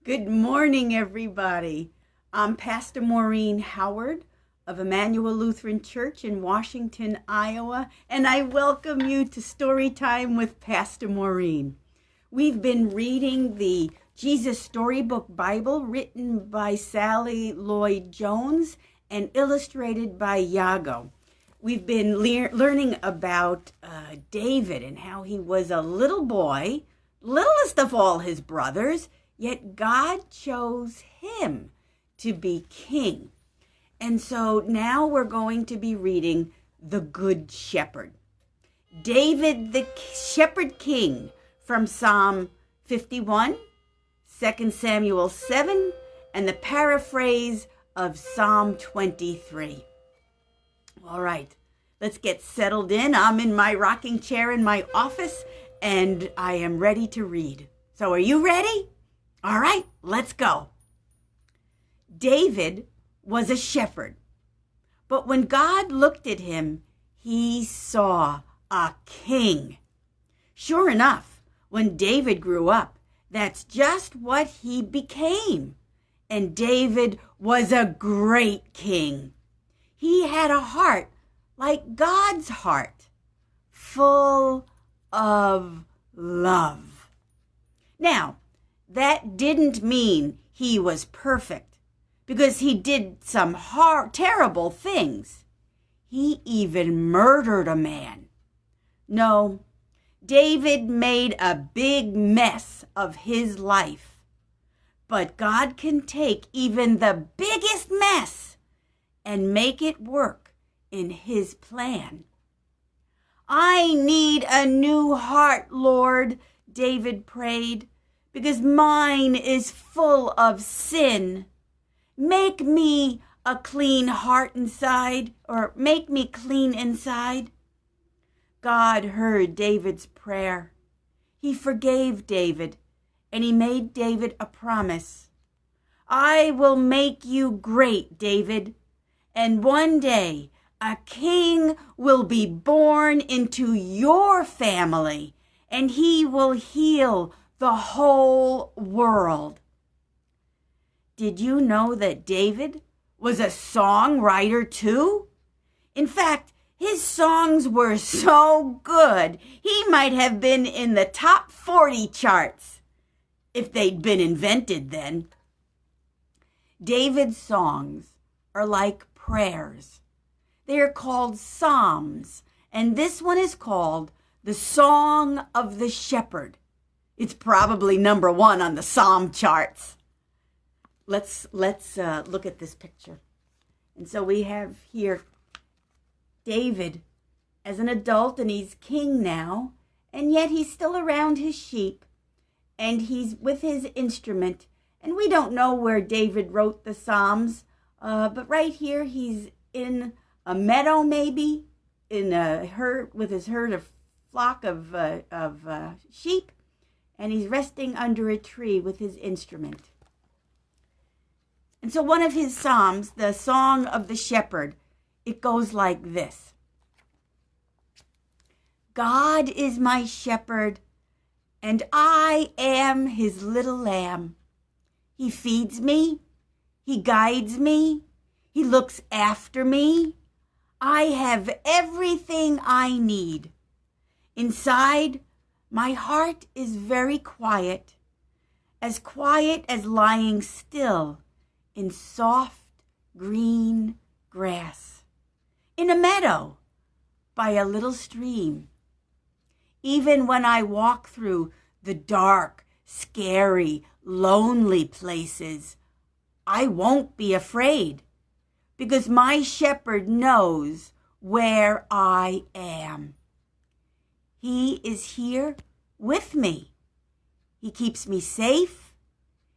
Good morning, everybody. I'm Pastor Maureen Howard of Emmanuel Lutheran Church in Washington, Iowa, and I welcome you to Storytime with Pastor Maureen. We've been reading the Jesus Storybook Bible written by Sally Lloyd Jones and illustrated by Yago. We've been learning about David and how he was a little boy, littlest of all his brothers, yet God chose him to be king. And so now we're going to be reading The Good Shepherd. David the Shepherd King from Psalm 51, 2 Samuel 7, and the paraphrase of Psalm 23. All right, let's get settled in. I'm in my rocking chair in my office, and I am ready to read. So are you ready? All right, let's go. David was a shepherd, but when God looked at him, he saw a king. Sure enough, when David grew up, that's just what he became. And David was a great king. He had a heart like God's heart, full of love. Now, that didn't mean he was perfect, because he did some terrible things. He even murdered a man. No, David made a big mess of his life. But God can take even the biggest mess and make it work in his plan. I need a new heart, Lord, David prayed, because mine is full of sin. Make me a clean heart inside, or make me clean inside. God heard David's prayer. He forgave David, and he made David a promise. I will make you great, David, and one day a king will be born into your family, and he will heal the whole world. Did you know that David was a songwriter too? In fact, his songs were so good, he might have been in the top 40 charts if they'd been invented then. David's songs are like prayers. They are called psalms, and this one is called the Song of the Shepherd. It's probably number 1 on the psalm charts. Let's look at this picture. And so we have here David as an adult, and he's king now, and yet he's still around his sheep, and he's with his instrument. And we don't know where David wrote the Psalms, but right here he's in a meadow, maybe in a herd with his flock of sheep, and he's resting under a tree with his instrument. And so one of his psalms, the Song of the Shepherd, it goes like this. God is my shepherd, and I am his little lamb. He feeds me, he guides me, he looks after me. I have everything I need. Inside, my heart is very quiet as lying still in soft green grass, in a meadow by a little stream. Even when I walk through the dark, scary, lonely places, I won't be afraid, because my shepherd knows where I am. He is here with me. He keeps me safe.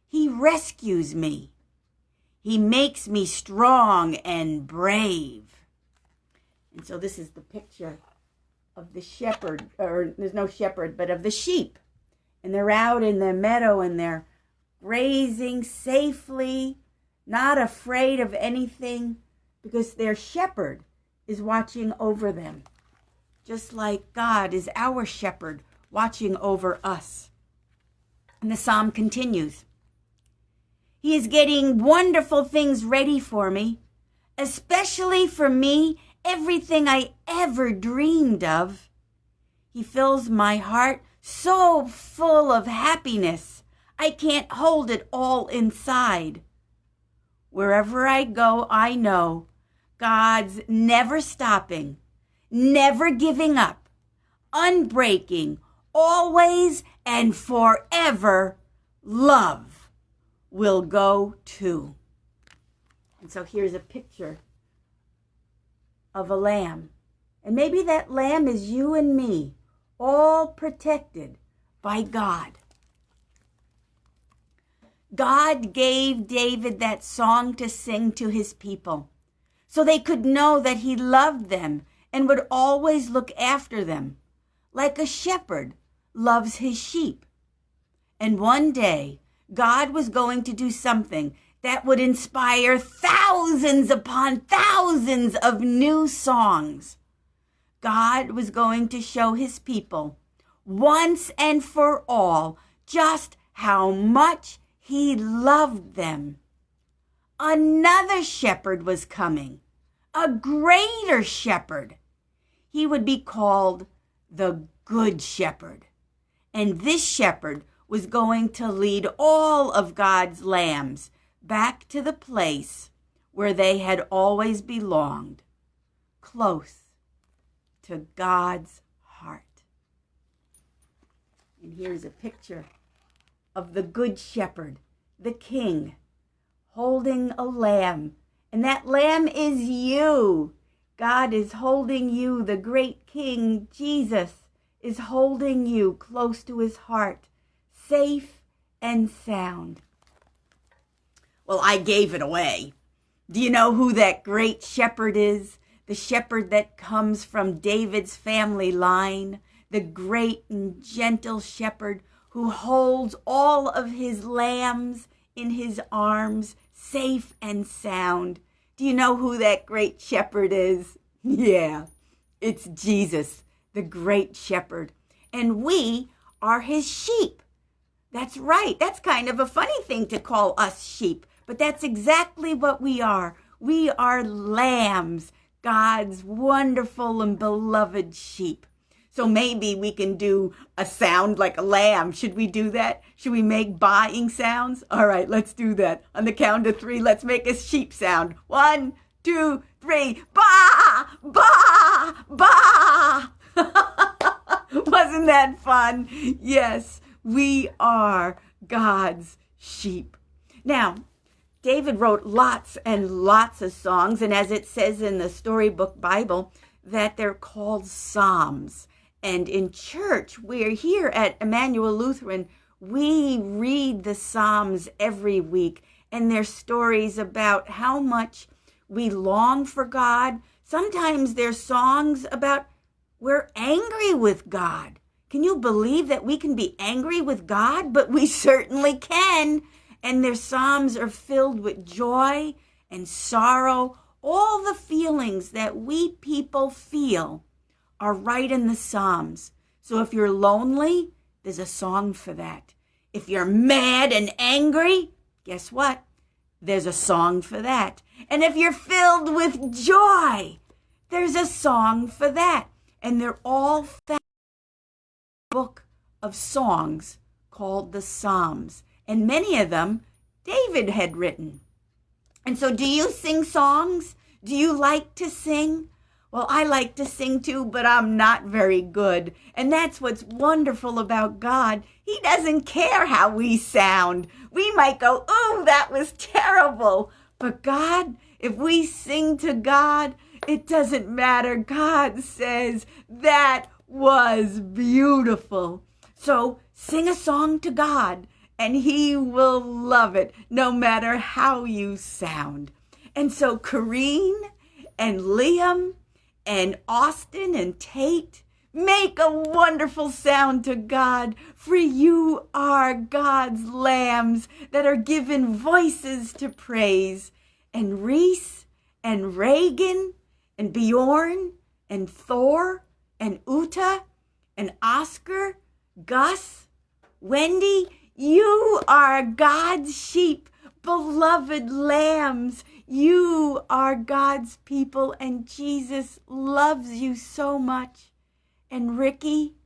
He rescues me. He makes me strong and brave. And so this is the picture of the shepherd, or there's no shepherd, but of the sheep. And they're out in the meadow and they're grazing safely, not afraid of anything, because their shepherd is watching over them, just like God is our shepherd watching over us. And the psalm continues. He is getting wonderful things ready for me, especially for me, everything I ever dreamed of. He fills my heart so full of happiness, I can't hold it all inside. Wherever I go, I know God's never stopping, never giving up, unbreaking, always and forever love will go too. And so here's a picture of a lamb. And maybe that lamb is you and me, all protected by God. God gave David that song to sing to his people so they could know that he loved them and would always look after them, like a shepherd loves his sheep. And one day, God was going to do something that would inspire thousands upon thousands of new songs. God was going to show his people once and for all just how much he loved them. Another shepherd was coming, a greater shepherd. He would be called the Good Shepherd. And this shepherd was going to lead all of God's lambs back to the place where they had always belonged, close to God's heart. And here's a picture of the Good Shepherd, the King, holding a lamb. And that lamb is you. God is holding you. The great King, Jesus, is holding you close to his heart, safe and sound. Well, I gave it away. Do you know who that great shepherd is? The shepherd that comes from David's family line, the great and gentle shepherd who holds all of his lambs in his arms, safe and sound. Do you know who that great shepherd is? Yeah, it's Jesus, the great shepherd. And we are his sheep. That's right. That's kind of a funny thing to call us sheep, but that's exactly what we are. We are lambs, God's wonderful and beloved sheep. So maybe we can do a sound like a lamb. Should we do that? Should we make baaing sounds? All right, let's do that. On the count of 3, let's make a sheep sound. 1, 2, 3. Baa! Baa! Baa! Wasn't that fun? Yes, we are God's sheep. Now, David wrote lots and lots of songs, and as it says in the Storybook Bible, that they're called Psalms. And in church, we're here at Emmanuel Lutheran, we read the Psalms every week, and they're stories about how much we long for God. Sometimes they're songs about we're angry with God. Can you believe that we can be angry with God? But we certainly can. And their psalms are filled with joy and sorrow. All the feelings that we people feel are right in the Psalms. So if you're lonely, there's a song for that. If you're mad and angry, guess what? There's a song for that. And if you're filled with joy, there's a song for that. And they're all found in a book of songs called the Psalms. And many of them David had written. And so do you sing songs? Do you like to sing? Well, I like to sing too, but I'm not very good. And that's what's wonderful about God. He doesn't care how we sound. We might go, "Ooh, that was terrible." But God, if we sing to God, it doesn't matter. God says, "That was beautiful." So sing a song to God, and he will love it, no matter how you sound. And so Corrine and Liam and Austin and Tate, make a wonderful sound to God, for you are God's lambs that are given voices to praise. And Reese and Reagan and Bjorn and Thor and Uta and Oscar, Gus, Wendy, you are God's sheep, beloved lambs. You are God's people, and Jesus loves you so much. And Ricky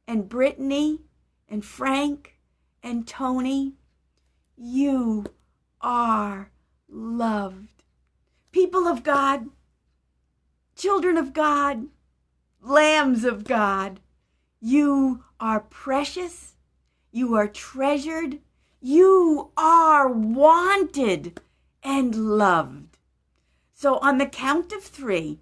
and Brittany and Frank and Tony, you are loved. People of God, children of God, lambs of God, you are precious, you are treasured, you are wanted and loved. So on the count of 3,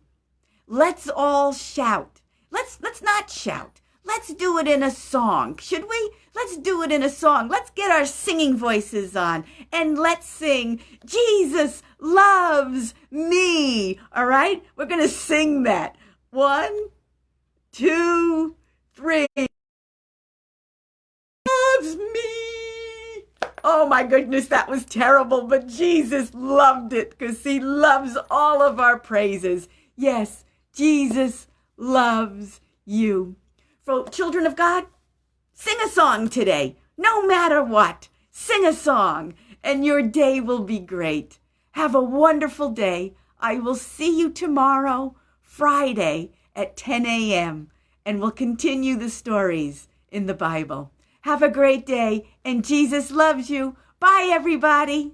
let's all shout. Let's not shout. Let's do it in a song. Should we? Let's do it in a song. Let's get our singing voices on and let's sing, Jesus loves me. All right? We're going to sing that. 1, 2, 3. Loves me. Oh my goodness, that was terrible, but Jesus loved it because he loves all of our praises. Yes, Jesus loves you. So, children of God, sing a song today. No matter what, sing a song, and your day will be great. Have a wonderful day. I will see you tomorrow, Friday, at 10 a.m., and we'll continue the stories in the Bible. Have a great day, and Jesus loves you. Bye, everybody.